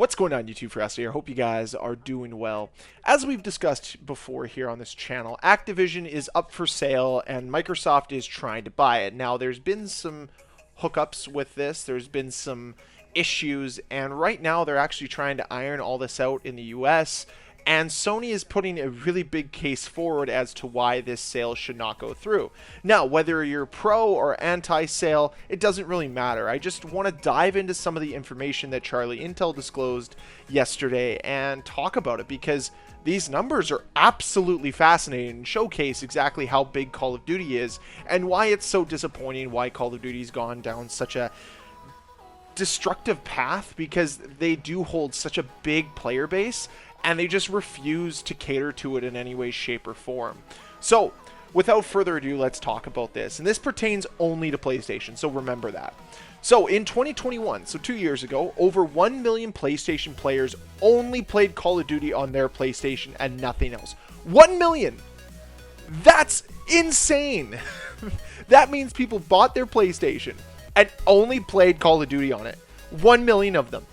What's going on, YouTube? Ferocity here. Hope you guys are doing well. As we've discussed before here on this channel, Activision is up for sale and Microsoft is trying to buy it. Now, there's been some hookups with this. There's been some issues, and right now they're actually trying to iron all this out in the US. And Sony is putting a really big case forward as to why this sale should not go through. Now, whether you're pro or anti-sale, it doesn't really matter. I just want to dive into some of the information that Charlie Intel disclosed yesterday and talk about it, because these numbers are absolutely fascinating and showcase exactly how big Call of Duty is and why it's so disappointing, why Call of Duty's gone down such a destructive path, because they do hold such a big player base and they just refuse to cater to it in any way, shape, or form. So, without further ado, let's talk about this. And this pertains only to PlayStation, so remember that. So, in 2021, so 2 years ago, over 1 million PlayStation players only played Call of Duty on their PlayStation and nothing else. 1 million! That's insane! That means people bought their PlayStation and only played Call of Duty on it. 1 million of them.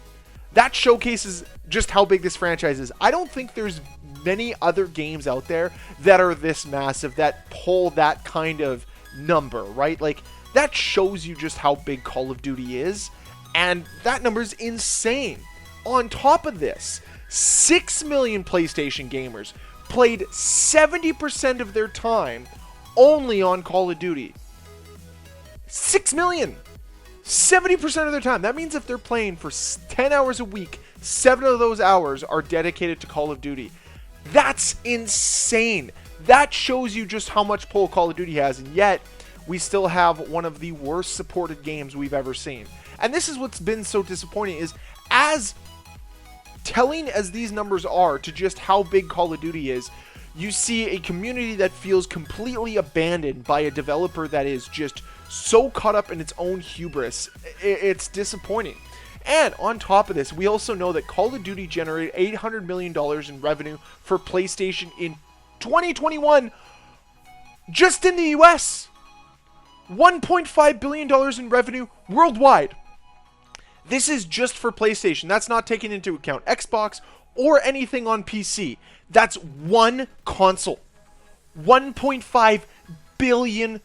That showcases just how big this franchise is. I don't think there's many other games out there that are this massive, that pull that kind of number, right? Like, that shows you just how big Call of Duty is, and that number is insane. On top of this, 6 million PlayStation gamers played 70% of their time only on Call of Duty. 6 million! 70% of their time. That means if they're playing for 10 hours a week, 7 of those hours are dedicated to Call of Duty. That's insane. That shows you just how much pull Call of Duty has, and yet we still have one of the worst supported games we've ever seen. And this is what's been so disappointing, is as telling as these numbers are to just how big Call of Duty is, you see a community that feels completely abandoned by a developer that is just so caught up in its own hubris. It's disappointing. And on top of this, we also know that Call of Duty generated $800 million in revenue for PlayStation in 2021, just in the US. $1.5 billion in revenue worldwide. This is just for PlayStation. That's not taking into account Xbox or anything on PC. That's one console. $1.5 billion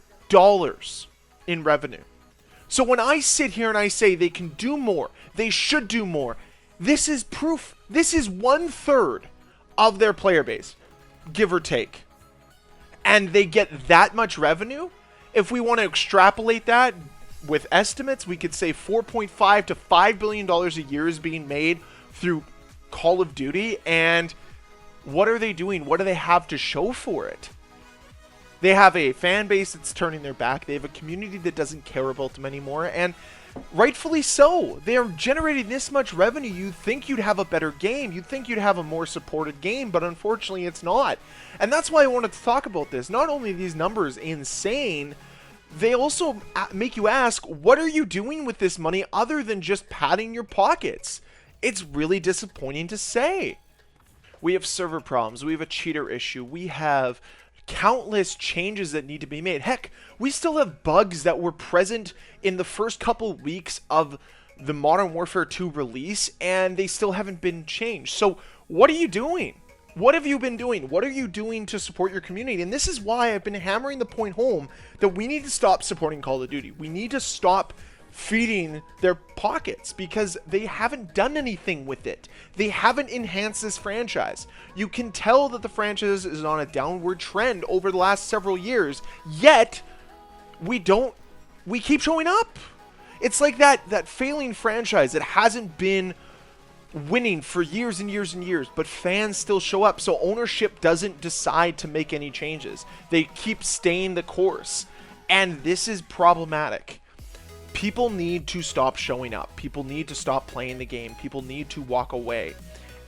in revenue. So when I sit here and I say they can do more, they should do more, this is proof. This is 1/3 of their player base, give or take. And they get that much revenue. If we want to extrapolate that with estimates, we could say $4.5 to $5 billion a year is being made through Call of Duty. And what are they doing? What do they have to show for it? They have a fan base that's turning their back. They have a community that doesn't care about them anymore, and rightfully so. They are generating this much revenue. You'd think you'd have a better game. You'd think you'd have a more supported game, but unfortunately it's not. And that's why I wanted to talk about this. Not only are these numbers insane, they also make you ask, what are you doing with this money other than just padding your pockets? It's really disappointing to say. We have server problems. We have a cheater issue. We have countless changes that need to be made. Heck, we still have bugs that were present in the first couple weeks of the Modern Warfare 2 release, and they still haven't been changed. So what are you doing? What have you been doing? What are you doing to support your community? And this is why I've been hammering the point home that we need to stop supporting Call of Duty. We need to stop feeding their pockets, because they haven't done anything with it. They haven't enhanced this franchise. You can tell that the franchise is on a downward trend over the last several years, yet we keep showing up. It's like that failing franchise that hasn't been winning for years and years and years, but fans still show up, so ownership doesn't decide to make any changes. They keep staying the course, and this is problematic. People need to stop showing up. People need to stop playing the game. People need to walk away.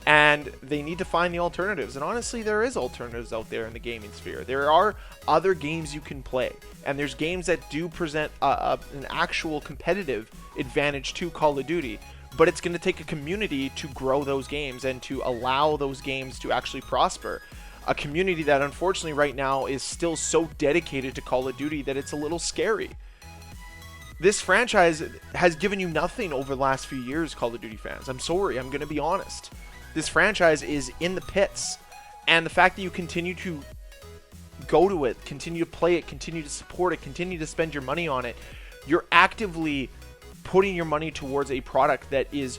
And they need to find the alternatives. And honestly, there is alternatives out there in the gaming sphere. There are other games you can play. And there's games that do present an actual competitive advantage to Call of Duty. But it's going to take a community to grow those games and to allow those games to actually prosper. A community that unfortunately right now is still so dedicated to Call of Duty that it's a little scary. This franchise has given you nothing over the last few years, Call of Duty fans. I'm sorry, I'm going to be honest. This franchise is in the pits, and the fact that you continue to go to it, continue to play it, continue to support it, continue to spend your money on it, you're actively putting your money towards a product that is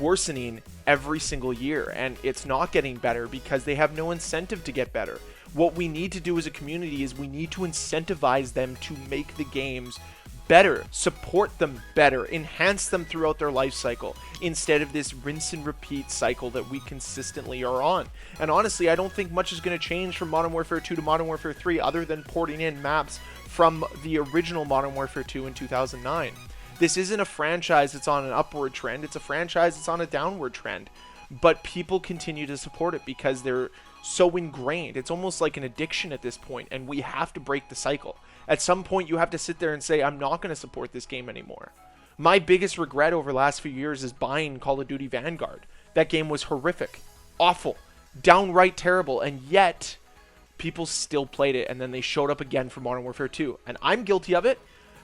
worsening every single year, and it's not getting better because they have no incentive to get better. What we need to do as a community is we need to incentivize them to make the games better, support them better, enhance them throughout their life cycle, instead of this rinse and repeat cycle that we consistently are on. And honestly, I don't think much is going to change from Modern Warfare 2 to Modern Warfare 3 other than porting in maps from the original Modern Warfare 2 in 2009. This isn't a franchise that's on an upward trend, it's a franchise that's on a downward trend. But people continue to support it because they're so ingrained. It's almost like an addiction at this point, and we have to break the cycle. At some point, you have to sit there and say, I'm not going to support this game anymore. My biggest regret over the last few years is buying Call of Duty Vanguard. That game was horrific, awful, downright terrible, and yet people still played it, and then they showed up again for Modern Warfare 2. And I'm guilty of it,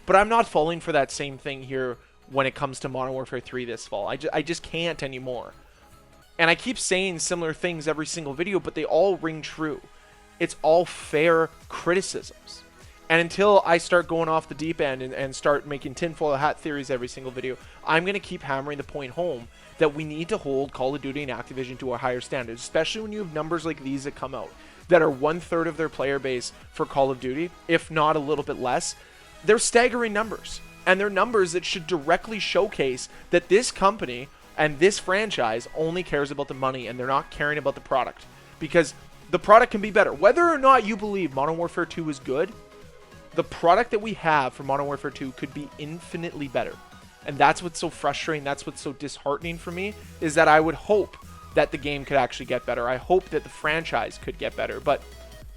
but I'm not falling for that same thing here when it comes to Modern Warfare 3 this fall. I just can't anymore. And I keep saying similar things every single video, but they all ring true. It's all fair criticisms. And until I start going off the deep end and start making tinfoil hat theories every single video, I'm going to keep hammering the point home that we need to hold Call of Duty and Activision to a higher standard, especially when you have numbers like these that come out that are 1/3 of their player base for Call of Duty, if not a little bit less. They're staggering numbers, and they're numbers that should directly showcase that this company and this franchise only cares about the money, and they're not caring about the product, because the product can be better. Whether or not you believe Modern Warfare 2 is good, the product that we have for Modern Warfare 2 could be infinitely better. And that's what's so frustrating, that's what's so disheartening for me, is that I would hope that the game could actually get better. I hope that the franchise could get better, but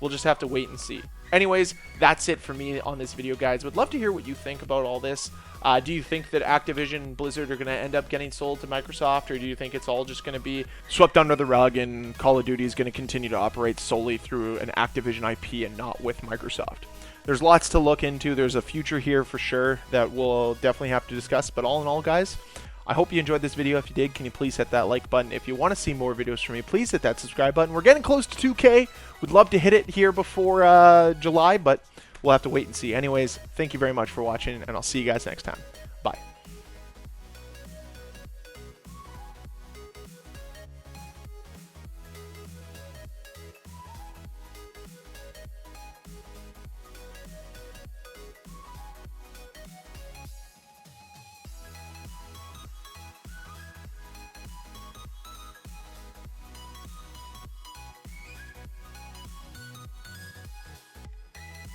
we'll just have to wait and see. Anyways, that's it for me on this video, guys. Would love to hear what you think about all this. Do you think that Activision and Blizzard are going to end up getting sold to Microsoft, or do you think it's all just going to be swept under the rug and Call of Duty is going to continue to operate solely through an Activision IP and not with Microsoft? There's lots to look into. There's a future here for sure that we'll definitely have to discuss. But all in all, guys, I hope you enjoyed this video. If you did, can you please hit that like button? If you want to see more videos from me, please hit that subscribe button. We're getting close to 2K. Would love to hit it here before July, but we'll have to wait and see. Anyways, thank you very much for watching, and I'll see you guys next time. Bye.